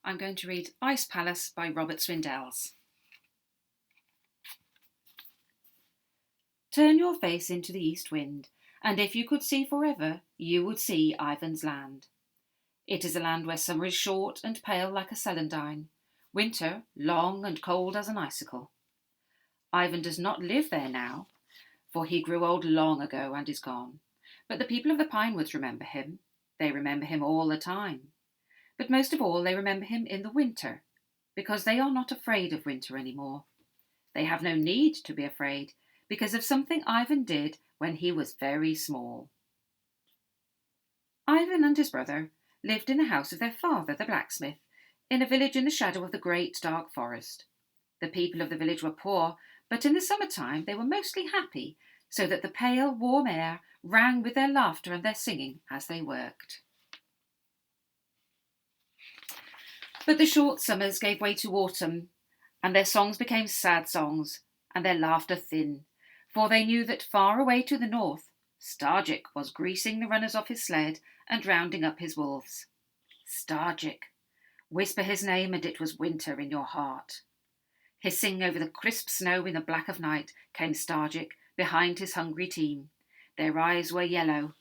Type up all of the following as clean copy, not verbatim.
I'm going to read Ice Palace by Robert Swindells. Turn your face into the east wind, and if you could see forever, you would see Ivan's land. It is a land where summer is short and pale like a celandine, winter long and cold as an icicle. Ivan does not live there now, for he grew old long ago and is gone. But the people of the pine woods remember him. They remember him all the time. But most of all, they remember him in the winter, because they are not afraid of winter anymore. They have no need to be afraid, because of something Ivan did when he was very small. Ivan and his brother lived in the house of their father, the blacksmith, in a village in the shadow of the great dark forest. The people of the village were poor, but in the summer-time they were mostly happy, so that the pale, warm air rang with their laughter and their singing as they worked. But the short summers gave way to autumn, and their songs became sad songs, and their laughter thin, for they knew that far away to the north, Stargic was greasing the runners of his sled and rounding up his wolves. Stargic. Whisper his name and it was winter in your heart. Hissing over the crisp snow in the black of night came Stargic behind his hungry team. Their eyes were yellow,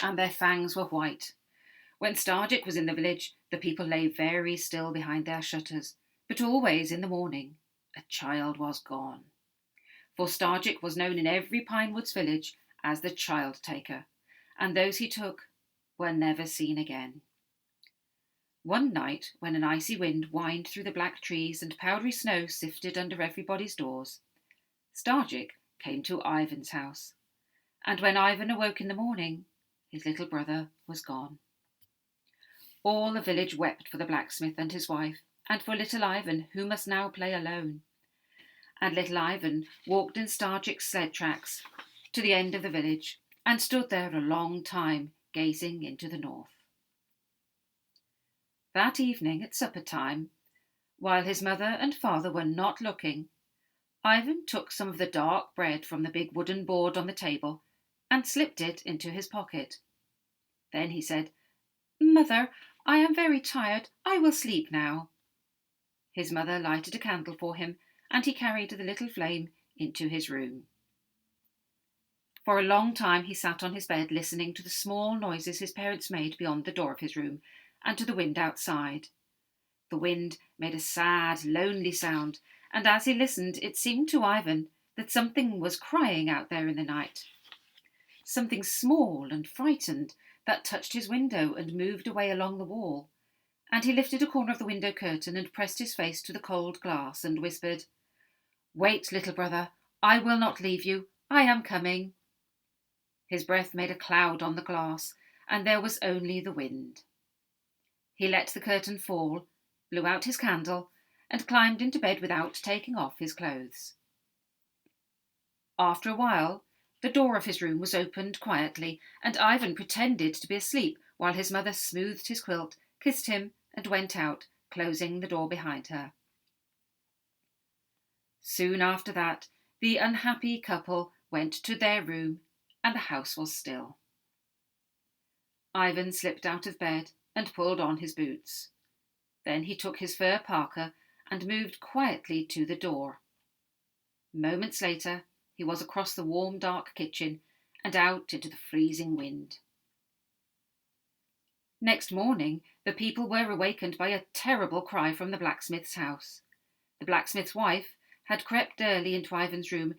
and their fangs were white. When Stargic was in the village, the people lay very still behind their shutters, but always in the morning a child was gone. For Stargic was known in every pine woods village as the child taker, and those he took were never seen again. One night, when an icy wind whined through the black trees and powdery snow sifted under everybody's doors, Stargic came to Ivan's house, and when Ivan awoke in the morning, his little brother was gone. All the village wept for the blacksmith and his wife, and for little Ivan, who must now play alone. And little Ivan walked in Stargic's sled tracks to the end of the village, and stood there a long time, gazing into the north. That evening at supper time, while his mother and father were not looking, Ivan took some of the dark bread from the big wooden board on the table and slipped it into his pocket. Then he said, "Mother, I am very tired. I will sleep now." His mother lighted a candle for him, and he carried the little flame into his room. For a long time he sat on his bed listening to the small noises his parents made beyond the door of his room and to the wind outside. The wind made a sad, lonely sound, and as he listened it seemed to Ivan that something was crying out there in the night. Something small and frightened that touched his window and moved away along the wall, and he lifted a corner of the window curtain and pressed his face to the cold glass and whispered, "Wait, little brother, I will not leave you. I am coming." His breath made a cloud on the glass, and there was only the wind. He let the curtain fall, blew out his candle, and climbed into bed without taking off his clothes. After a while, the door of his room was opened quietly, and Ivan pretended to be asleep while his mother smoothed his quilt, kissed him, and went out, closing the door behind her. Soon after that, the unhappy couple went to their room, and the house was still. Ivan slipped out of bed and pulled on his boots. Then he took his fur parka and moved quietly to the door. Moments later, he was across the warm, dark kitchen and out into the freezing wind. Next morning, the people were awakened by a terrible cry from the blacksmith's house. The blacksmith's wife had crept early into Ivan's room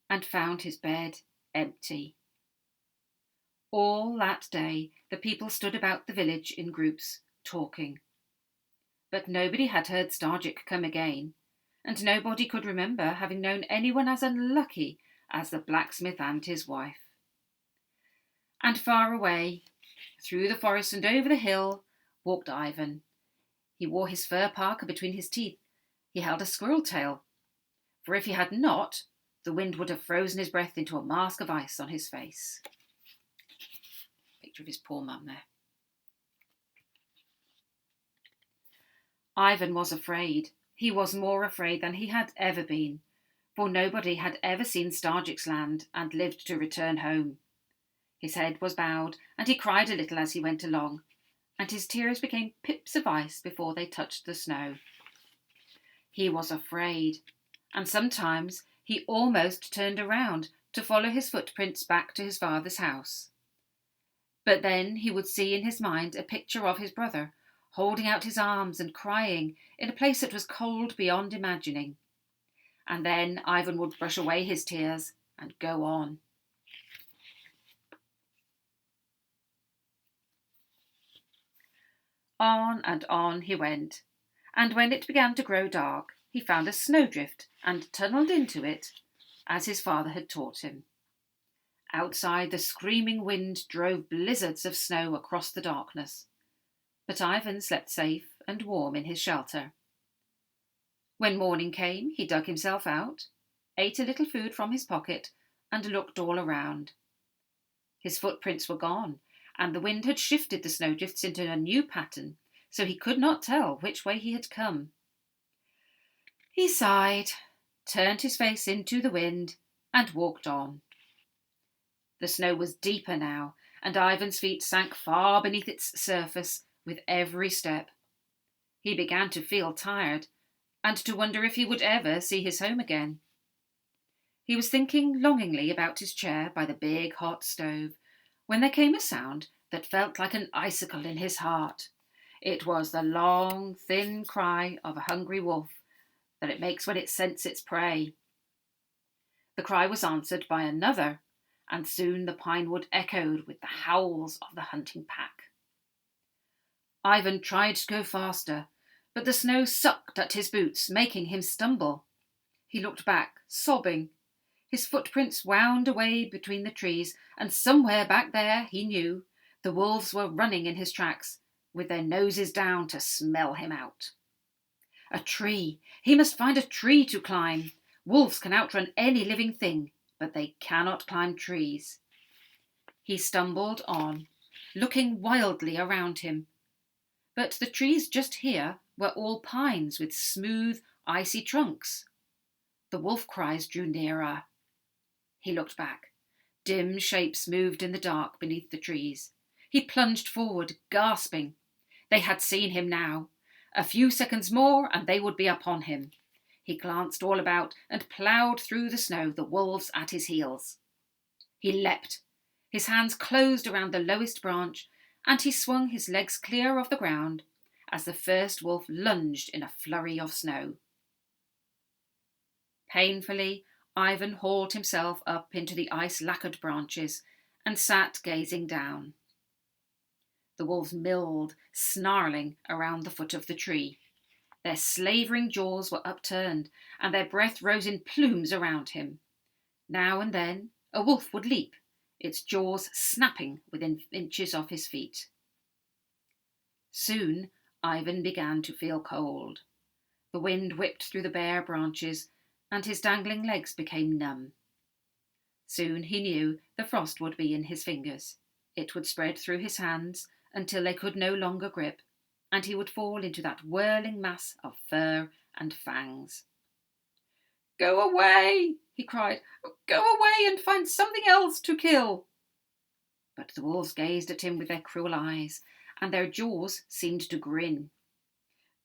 and found his bed empty. All that day, the people stood about the village in groups, talking. But nobody had heard Stargic come again, and nobody could remember having known anyone as unlucky as the blacksmith and his wife. And far away, through the forest and over the hill, walked Ivan. He wore his fur parka between his teeth. He held a squirrel tail, for if he had not, the wind would have frozen his breath into a mask of ice on his face. Picture of his poor mum there. Ivan was afraid. He was more afraid than he had ever been, for nobody had ever seen Stargic's land and lived to return home. His head was bowed, and he cried a little as he went along, and his tears became pips of ice before they touched the snow. He was afraid, and sometimes he almost turned around to follow his footprints back to his father's house. But then he would see in his mind a picture of his brother, holding out his arms and crying in a place that was cold beyond imagining. And then Ivan would brush away his tears and go on. On and on he went, and when it began to grow dark, he found a snowdrift and tunnelled into it, as his father had taught him. Outside, the screaming wind drove blizzards of snow across the darkness, but Ivan slept safe and warm in his shelter. When morning came, he dug himself out, ate a little food from his pocket, and looked all around. His footprints were gone, and the wind had shifted the snowdrifts into a new pattern, so he could not tell which way he had come. He sighed, turned his face into the wind, and walked on. The snow was deeper now, and Ivan's feet sank far beneath its surface with every step. He began to feel tired, and to wonder if he would ever see his home again. He was thinking longingly about his chair by the big hot stove, when there came a sound that felt like an icicle in his heart. It was the long, thin cry of a hungry wolf that it makes when it scents its prey. The cry was answered by another, and soon the pine wood echoed with the howls of the hunting pack. Ivan tried to go faster, but the snow sucked at his boots, making him stumble. He looked back, sobbing. His footprints wound away between the trees, and somewhere back there, he knew, the wolves were running in his tracks, with their noses down to smell him out. A tree! He must find a tree to climb. Wolves can outrun any living thing, but they cannot climb trees. He stumbled on, looking wildly around him. But the trees just here were all pines with smooth, icy trunks. The wolf cries drew nearer. He looked back. Dim shapes moved in the dark beneath the trees. He plunged forward, gasping. They had seen him now. A few seconds more and they would be upon him. He glanced all about and ploughed through the snow, the wolves at his heels. He leapt. His hands closed around the lowest branch, and he swung his legs clear of the ground as the first wolf lunged in a flurry of snow. Painfully, Ivan hauled himself up into the ice-lacquered branches and sat gazing down. The wolves milled, snarling, around the foot of the tree. Their slavering jaws were upturned, and their breath rose in plumes around him. Now and then a wolf would leap, its jaws snapping within inches of his feet. Soon Ivan began to feel cold. The wind whipped through the bare branches, and his dangling legs became numb. Soon he knew the frost would be in his fingers. It would spread through his hands until they could no longer grip, and he would fall into that whirling mass of fur and fangs. "Go away!" he cried. "Go away and find something else to kill!" But the wolves gazed at him with their cruel eyes, and their jaws seemed to grin.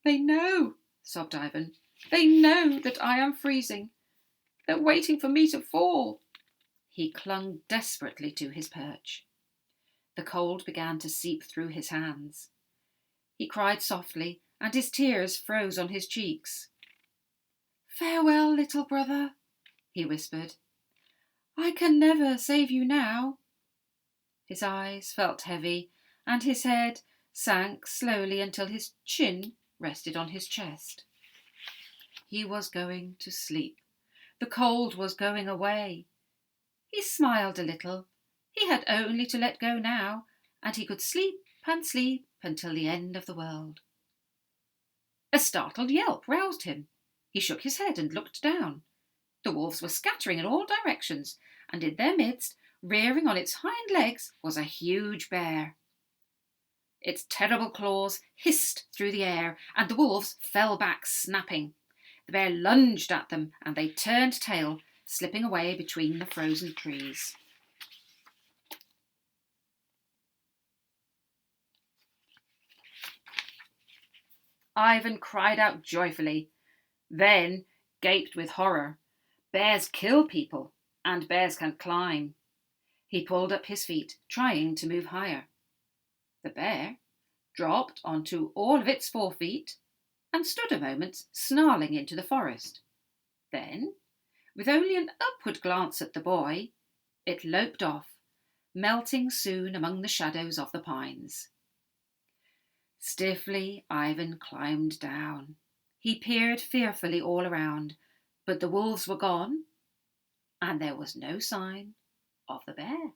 "They know," sobbed Ivan. "They know that I am freezing. They're waiting for me to fall." He clung desperately to his perch. The cold began to seep through his hands. He cried softly, and his tears froze on his cheeks. "Farewell, little brother," he whispered. "I can never save you now." His eyes felt heavy, and his head sank slowly until his chin rested on his chest. He was going to sleep. The cold was going away. He smiled a little. He had only to let go now, and he could sleep and sleep until the end of the world. A startled yelp roused him. He shook his head and looked down. The wolves were scattering in all directions, and in their midst, rearing on its hind legs, was a huge bear. Its terrible claws hissed through the air, and the wolves fell back, snapping. The bear lunged at them, and they turned tail, slipping away between the frozen trees. Ivan cried out joyfully, then gaped with horror. Bears kill people, and bears can climb. He pulled up his feet, trying to move higher. The bear dropped onto all of its 4 feet and stood a moment, snarling into the forest. Then, with only an upward glance at the boy, it loped off, melting soon among the shadows of the pines. Stiffly, Ivan climbed down. He peered fearfully all around, but the wolves were gone, and there was no sign of the bear.